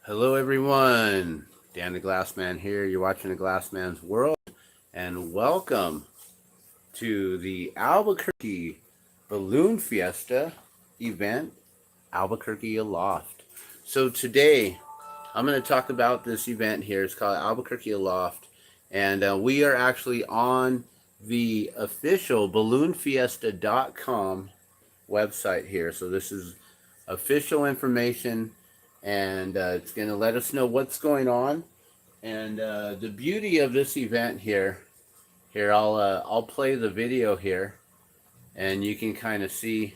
Hello everyone, Dan the Glassman here. You're watching the Glassman's World, and welcome to the Albuquerque Balloon Fiesta event, Albuquerque Aloft. So today, I'm going to talk about this event here. It's called Albuquerque Aloft, and we are actually on the official balloonfiesta.com website here. So this is official information, and it's going to let us know what's going on. And the beauty of this event here I'll play the video here, and you can kind of see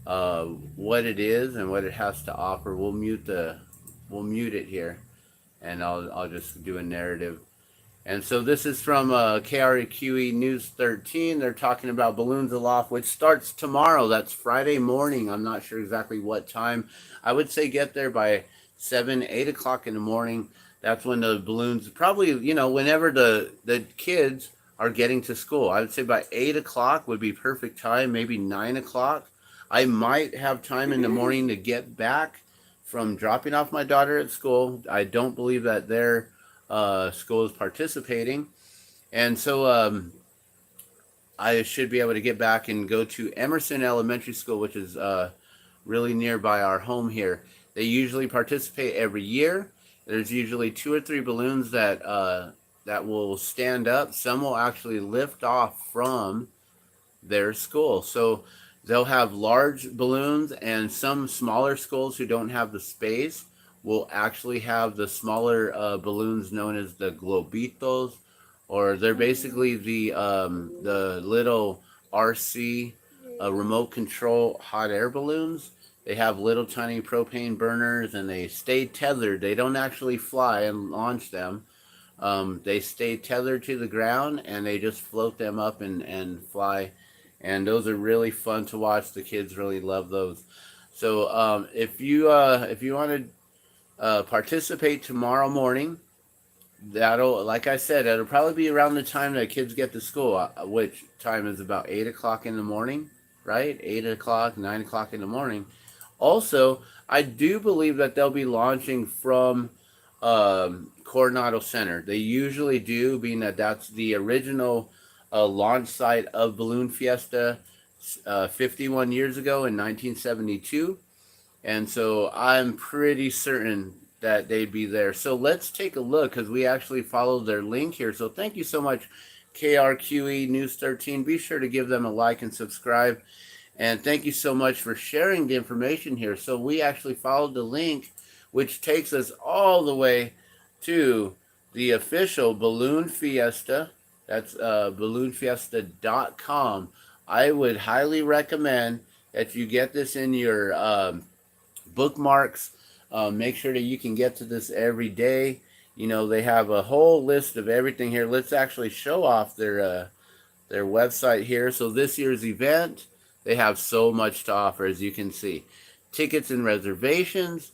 what it is and what it has to offer. We'll mute it here, and I'll just do a narrative. And so this is from KRQE News 13. They're talking about Balloons Aloft, which starts tomorrow. That's Friday morning. I'm not sure exactly what time. I would say get there by 8 o'clock in the morning. That's when the balloons, probably, whenever the kids are getting to school. I would say by 8 o'clock would be perfect time, maybe 9 o'clock. I might have time in the morning to get back from dropping off my daughter at school. I don't believe that they're school is participating, and so I should be able to get back and go to Emerson Elementary School, which is really nearby our home here. They usually participate every year. There's usually 2 or 3 balloons that will stand up. Some will actually lift off from their school. So they'll have large balloons, and some smaller schools who don't have the space will actually have the smaller balloons known as the globitos, or they're basically the little RC remote control hot air balloons. They have little tiny propane burners, and they stay tethered. They don't actually fly and launch them. They stay tethered to the ground, and they just float them up and fly. And those are really fun to watch. The kids really love those. So if you want to participate tomorrow morning, like I said, it'll probably be around the time that kids get to school, which time is about 8 o'clock in the morning, right? 8 o'clock, 9 o'clock in the morning. Also, I do believe that they'll be launching from Coronado Center. They usually do, being that that's the original launch site of Balloon Fiesta 51 years ago in 1972. And so I'm pretty certain that they'd be there. So let's take a look, because we actually followed their link here. So thank you so much, KRQE News 13. Be sure to give them a like and subscribe. And thank you so much for sharing the information here. So we actually followed the link, which takes us all the way to the official Balloon Fiesta. That's balloonfiesta.com. I would highly recommend that you get this in your bookmarks. Make sure that you can get to this every day. They have a whole list of everything here. Let's actually show off their website here. So this year's event, they have so much to offer, as you can see. Tickets and reservations,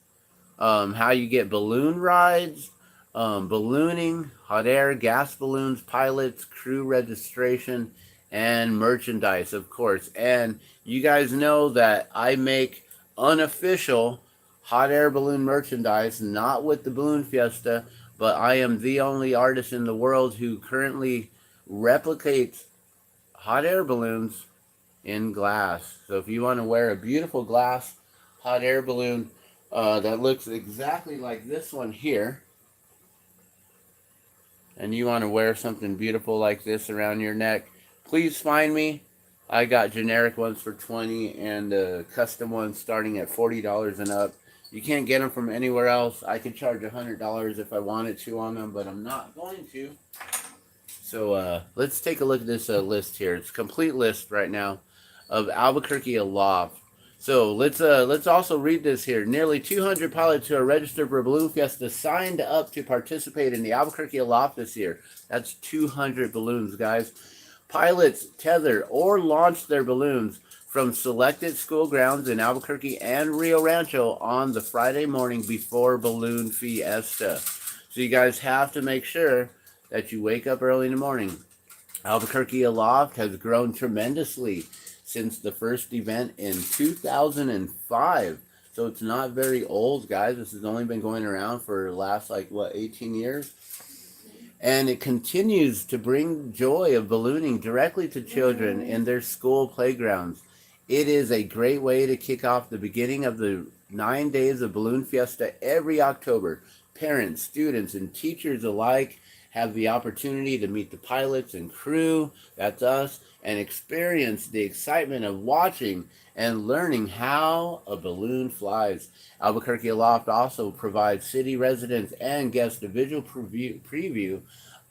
how you get balloon rides, ballooning, hot air, gas balloons, pilots, crew registration, and merchandise, of course. And you guys know that I make unofficial hot air balloon merchandise, not with the Balloon Fiesta, but I am the only artist in the world who currently replicates hot air balloons in glass. So if you want to wear a beautiful glass hot air balloon that looks exactly like this one here, and you want to wear something beautiful like this around your neck, please find me. I got generic ones for $20 and custom ones starting at $40 and up. You can't get them from anywhere else. I could charge $100 if I wanted to on them, but I'm not going to. So let's take a look at this list here. It's a complete list right now of Albuquerque Aloft. So let's also read this here. Nearly 200 pilots who are registered for Balloon Fiesta signed up to participate in the Albuquerque Aloft this year. That's 200 balloons, guys. Pilots tether or launch their balloons from selected school grounds in Albuquerque and Rio Rancho on the Friday morning before Balloon Fiesta. So you guys have to make sure that you wake up early in the morning. Albuquerque Aloft has grown tremendously since the first event in 2005. So it's not very old, guys. This has only been going around for the last, 18 years? And it continues to bring joy of ballooning directly to children in their school playgrounds. It is a great way to kick off the beginning of the 9 days of Balloon Fiesta every October. Parents, students, and teachers alike have the opportunity to meet the pilots and crew, that's us, and experience the excitement of watching and learning how a balloon flies. Albuquerque Aloft also provides city residents and guests a visual preview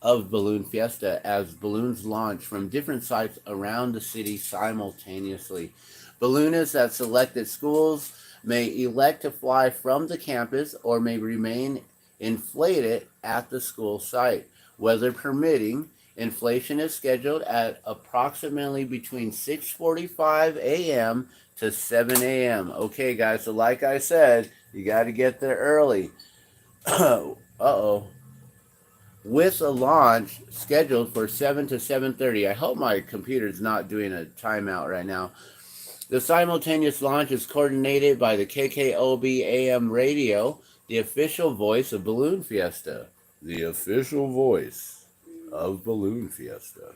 of Balloon Fiesta as balloons launch from different sites around the city simultaneously. Balloonists at selected schools may elect to fly from the campus or may remain inflated at the school site. Weather permitting, inflation is scheduled at approximately between 6:45 a.m. to 7 a.m. Okay, guys, so like I said, you got to get there early. Uh-oh. With a launch scheduled for 7 to 7:30. I hope my computer's not doing a timeout right now. The simultaneous launch is coordinated by the KKOB AM radio, the official voice of Balloon Fiesta. The official voice of Balloon Fiesta.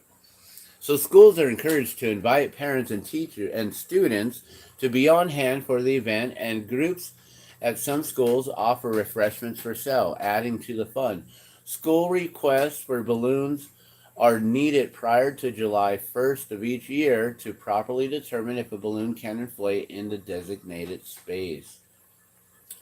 So schools are encouraged to invite parents and teachers and students to be on hand for the event, and groups at some schools offer refreshments for sale, adding to the fun. School requests for balloons are needed prior to July 1st of each year to properly determine if a balloon can inflate in the designated space.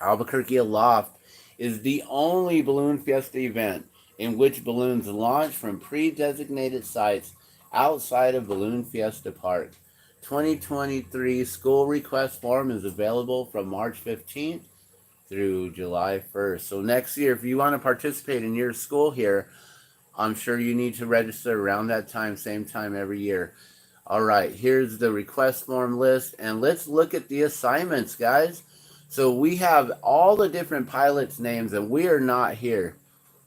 Albuquerque Aloft is the only Balloon Fiesta event in which balloons launch from pre-designated sites outside of Balloon Fiesta Park. 2023 school request form is available from March 15th through July 1st. So next year, if you want to participate in your school here, I'm sure you need to register around that time, same time every year. All right, here's the request form list, and let's look at the assignments, guys. So we have all the different pilots' names, and we are not here.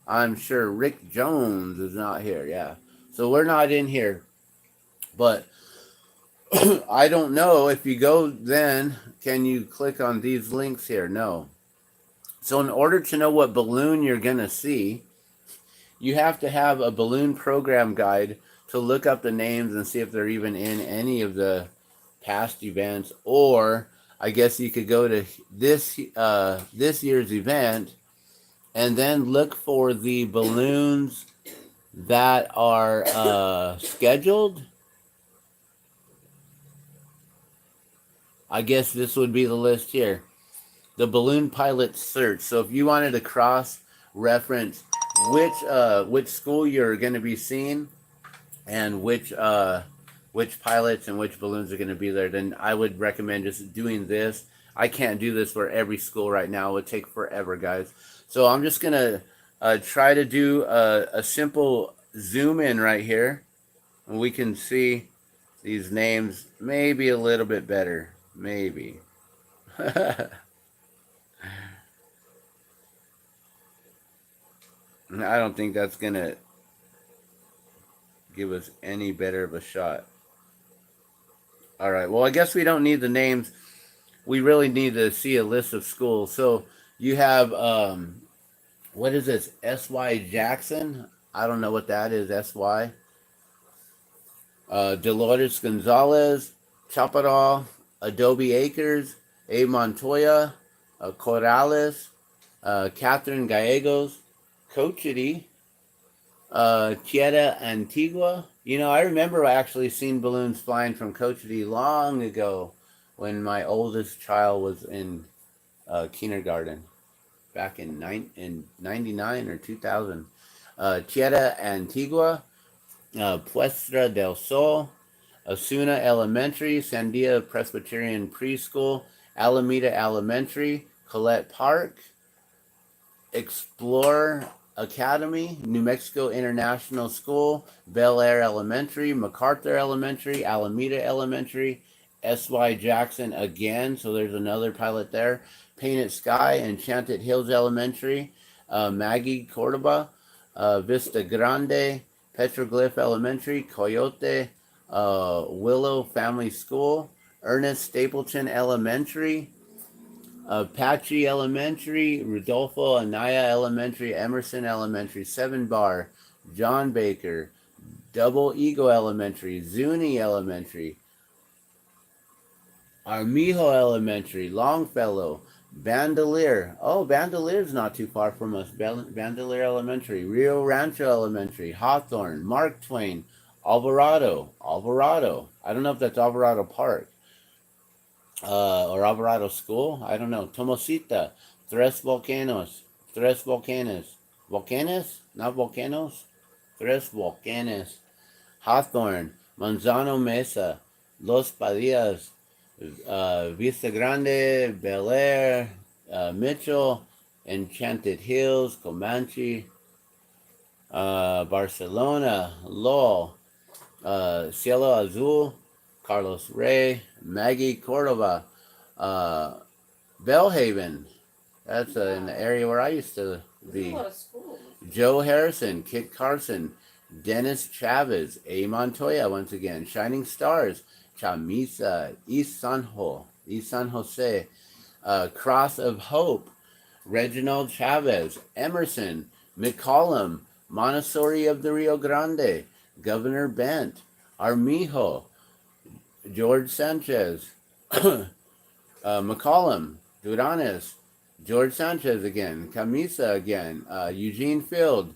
I'm sure Rick Jones is not here, yeah. So we're not in here. But I don't know if you go then, can you click on these links here? No. So in order to know what balloon you're going to see, you have to have a balloon program guide to look up the names and see if they're even in any of the past events. Or I guess you could go to this year's event and then look for the balloons that are scheduled. I guess this would be the list here. The balloon pilot search. So if you wanted to cross-reference which school you're going to be seeing and which pilots and which balloons are going to be there, then I would recommend just doing this. I can't do this for every school right now. It would take forever, guys. So I'm just going to try to do a simple zoom in right here. And we can see these names maybe a little bit better. Maybe. I don't think that's going to give us any better of a shot. All right. Well, I guess we don't need the names. We really need to see a list of schools. So you have, what is this? S.Y. Jackson. I don't know what that is. S.Y. Dolores Gonzalez, Chaparral, Adobe Acres, A. Montoya, Corrales, Catherine Gallegos, Cochiti, Tierra Antigua. You know, I remember actually seeing balloons flying from Cochiti long ago when my oldest child was in kindergarten, back in 99 or 2000. Tierra Antigua, Puestra del Sol, Osuna Elementary, Sandia Presbyterian Preschool, Alameda Elementary, Colette Park, Explorer Academy, New Mexico International School, Bel Air Elementary, MacArthur Elementary, Alameda Elementary, S.Y. Jackson again, so there's another pilot there, Painted Sky, Enchanted Hills Elementary, Maggie Cordoba, Vista Grande, Petroglyph Elementary, Coyote, Willow Family School, Ernest Stapleton Elementary, Apache Elementary, Rudolfo Anaya Elementary, Emerson Elementary, 7 Bar, John Baker, Double Eagle Elementary, Zuni Elementary, Armijo Elementary, Longfellow, Bandelier. Oh, Bandelier's not too far from us. Bandelier Elementary, Rio Rancho Elementary, Hawthorne, Mark Twain, Alvarado. I don't know if that's Alvarado Park or Alvarado School. I don't know. Tomosita, Tres Volcanos, Volcanes, not volcanoes. Tres Volcanes, Hawthorne, Manzano Mesa, Los Padillas, Vista Grande, Bel Air, Mitchell, Enchanted Hills, Comanche, Barcelona, Lowell, Cielo Azul, Carlos Rey, Maggie Cordova, Bellhaven. That's in the area where I used to be. Joe Harrison, Kit Carson, Dennis Chavez, A. Montoya once again, Shining Stars, Chamisa, East San Jose, Cross of Hope, Reginald Chavez, Emerson, McCollum, Montessori of the Rio Grande, Governor Bent, Armijo, George Sanchez, McCollum, Duranes, George Sanchez again, Camisa again, Eugene Field,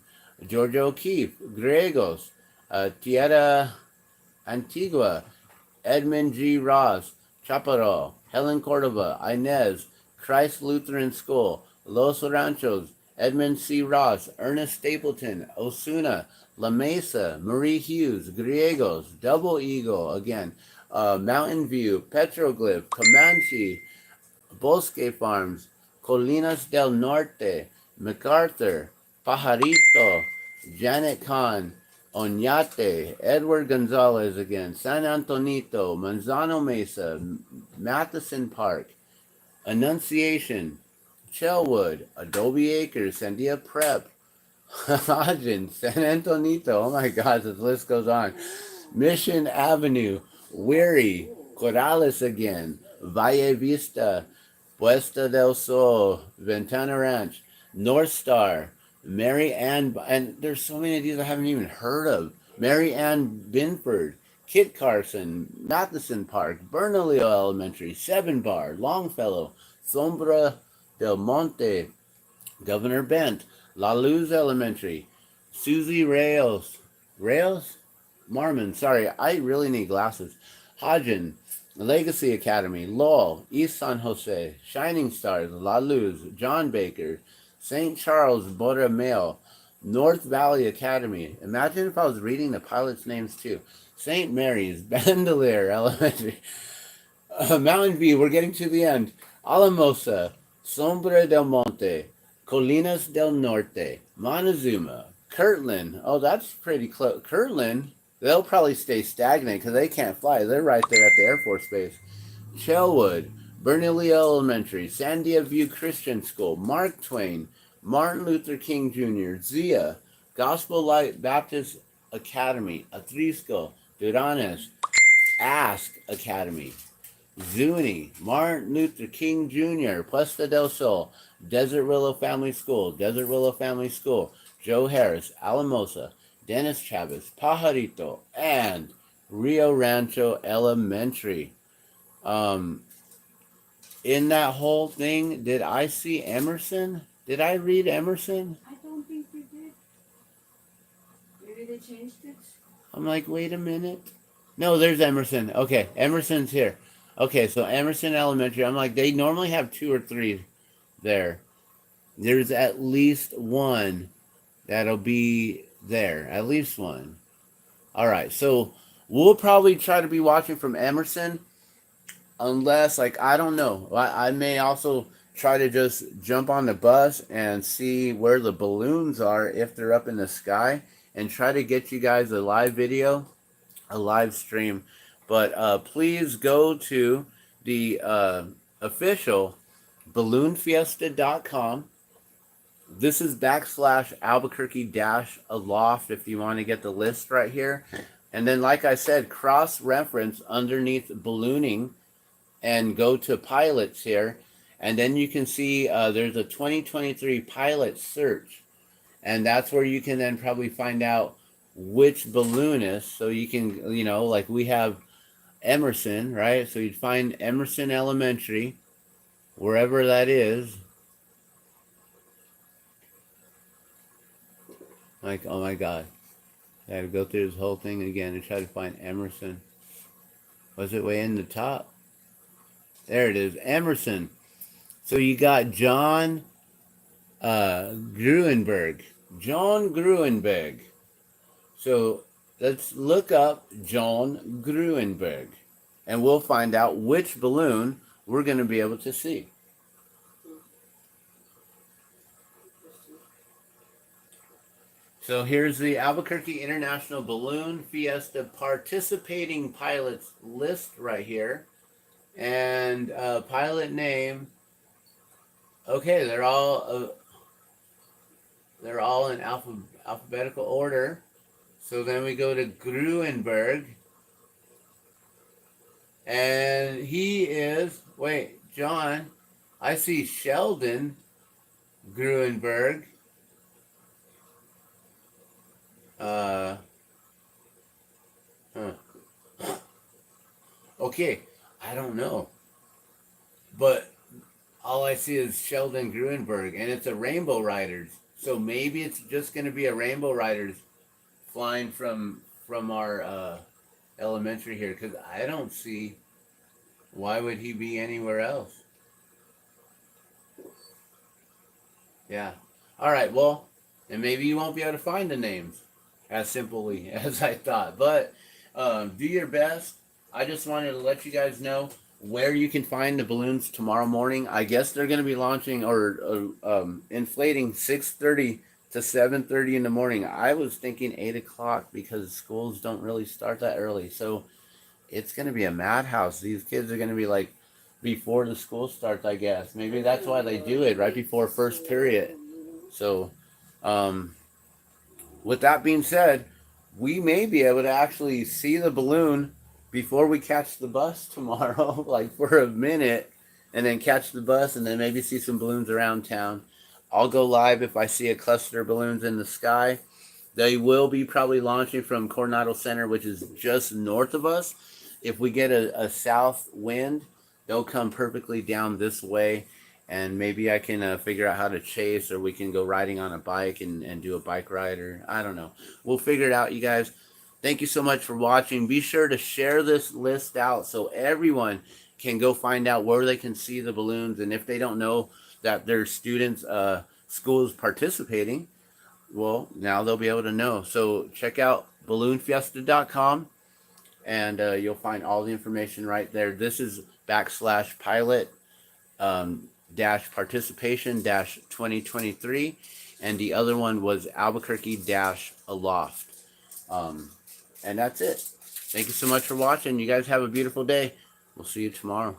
George O'Keefe, Griegos, Tierra Antigua, Edmund G. Ross, Chaparral, Helen Cordova, Inez, Christ Lutheran School, Los Ranchos, Edmund C. Ross, Ernest Stapleton, Osuna, La Mesa, Marie Hughes, Griegos, Double Eagle again, Mountain View, Petroglyph, Comanche, Bosque Farms, Colinas del Norte, MacArthur, Pajarito, Janet Khan, Oñate, Edward Gonzalez again, San Antonito, Manzano Mesa, Matheson Park, Annunciation, Chelwood, Adobe Acres, Sandia Prep, Hodgin, San Antonito, oh my gosh, this list goes on, Mission Avenue, Weary, Corrales again, Valle Vista, Puesta del Sol, Ventana Ranch, North Star, Mary Ann, and there's so many of these I haven't even heard of. Mary Ann Binford, Kit Carson, Matheson Park, Bernalillo Elementary, 7 Bar, Longfellow, Sombra del Monte, Governor Bent, La Luz Elementary, Susie Reyes, Marmon, sorry, I really need glasses. Hodgin, Legacy Academy, Lowell, East San Jose, Shining Stars, La Luz, John Baker, St. Charles Borromeo, North Valley Academy. Imagine if I was reading the pilots' names too. St. Mary's, Bandelier Elementary, Mountain View, we're getting to the end. Alamosa, Sombra del Monte, Colinas del Norte, Montezuma, Kirtland. Oh, that's pretty close. Kirtland, they'll probably stay stagnant because they can't fly. They're right there at the Air Force Base. Chelwood, Bernalillo Elementary, Sandia View Christian School, Mark Twain, Martin Luther King Jr., Zia, Gospel Light Baptist Academy, Atrisco, Duranes, Ask Academy, Zuni, Martin Luther King Jr., Puesta del Sol, Desert Willow Family School, Joe Harris, Alamosa, Dennis Chavez, Pajarito, and Rio Rancho Elementary. In that whole thing, did I see Emerson? Did I read Emerson? I don't think you did. Maybe they changed it. I'm like, wait a minute. No, there's Emerson. Okay, Emerson's here. Okay, so Emerson Elementary. I'm like, they normally have 2 or 3 there. There's at least one that'll be there. At least one. All right, so we'll probably try to be watching from Emerson. Unless, like, I don't know. I may also try to just jump on the bus and see where the balloons are if they're up in the sky and try to get you guys a live video, a live stream. But please go to the official balloonfiesta.com. This is /Albuquerque-Aloft if you want to get the list right here. And then, like I said, cross-reference underneath ballooning and go to pilots here And then you can see there's a 2023 pilot search. And that's where you can then probably find out which balloonist. So you can, you know, like we have Emerson, right? So you'd find Emerson Elementary, wherever that is. Like, oh my God. I had to go through this whole thing again and try to find Emerson. Was it way in the top? There it is, Emerson. So you got Jon Gruenberg. Jon Gruenberg. So let's look up Jon Gruenberg. And we'll find out which balloon we're going to be able to see. So here's the Albuquerque International Balloon Fiesta participating pilots list right here. And pilot name. Okay, they're all in alphabetical order. So then we go to Gruenberg. And he is, wait, John, I see Sheldon Gruenberg. Okay, I don't know. But all I see is Sheldon Gruenberg, and it's a Rainbow Riders. So maybe it's just going to be a Rainbow Riders flying from our elementary here, because I don't see why would he be anywhere else. Yeah. All right, well, and maybe you won't be able to find the names as simply as I thought. But do your best. I just wanted to let you guys know where you can find the balloons tomorrow morning. I guess they're going to be launching or inflating 6:30 to 7:30 in the morning. I was thinking 8 o'clock because schools don't really start that early. So it's going to be a madhouse. These kids are going to be like before the school starts, I guess. Maybe that's why they do it right before first period. So with that being said, we may be able to actually see the balloon before we catch the bus tomorrow, like for a minute, and then catch the bus and then maybe see some balloons around town. I'll go live if I see a cluster of balloons in the sky. They will be probably launching from Coronado Center, which is just north of us. If we get a south wind, they'll come perfectly down this way, and maybe I can figure out how to chase, or we can go riding on a bike and do a bike ride, or I don't know. We'll figure it out, you guys. Thank you so much for watching. Be sure to share this list out so everyone can go find out where they can see the balloons. And if they don't know that their students' school is participating, well, now they'll be able to know. So check out balloonfiesta.com, and you'll find all the information right there. This is /pilot dash participation dash 2023, and the other one was Albuquerque dash Aloft. And that's it. Thank you so much for watching. You guys have a beautiful day. We'll see you tomorrow.